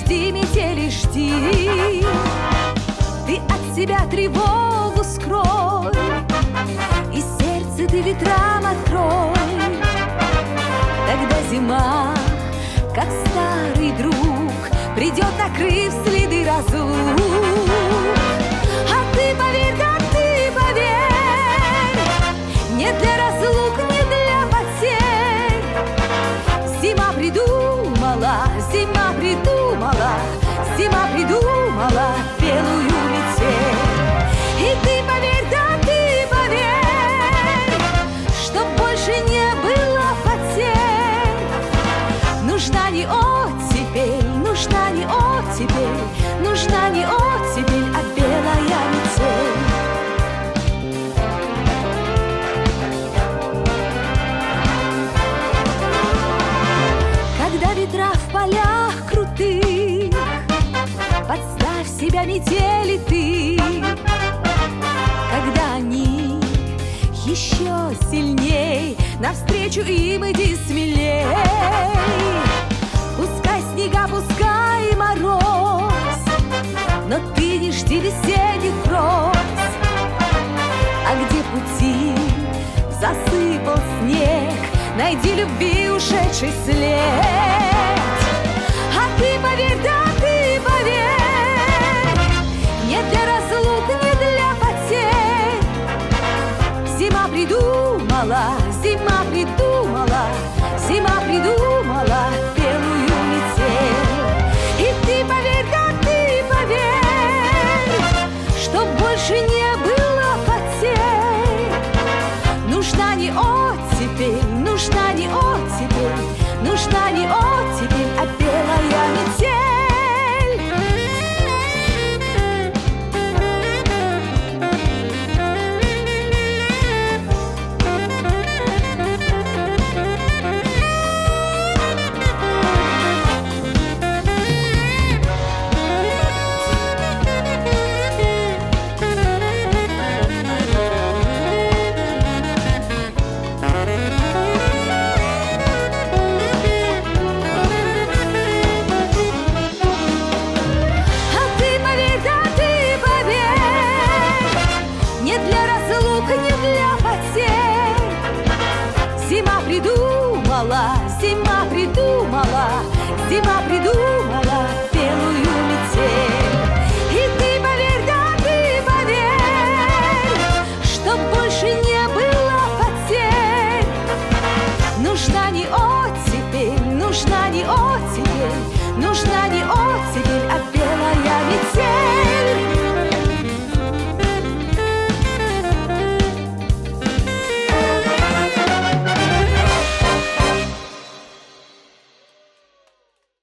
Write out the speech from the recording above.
жди, метели, жди. Ты от себя тревогу скрой, и сердце ты ветрам открой. Тогда зима, как старый друг, придет, накрыв следы разлук. А ты поверь, да ты поверь, нет для разлук, не для потерь. Зима придумала, зима придумала, зима придумала белую метель. И ты поверь, да ты поверь, чтоб больше не было потерь. Нужна не оттепель, нужна не оттепель, нужна не оттепель, а белая метель. Когда ветра в полях крутых, подставь себя метели ты. Когда они еще сильней, навстречу им иди смелей. Пускай снега, пускай мороз, но ты не жди весенних гроз. А где пути засыпал снег, найди любви ушедший след. А ты поверь, да ты поверь, нет для разлук, не для потерь. Зима придумала, зима придумала, зима придумала белую метель. И ты поверь, да ты поверь, чтоб больше не было потерь. Нужна не оттепель, нужна не оттепель, нужна не оттепель, а белая метель. Зима придумала, зима придумала, зима придумала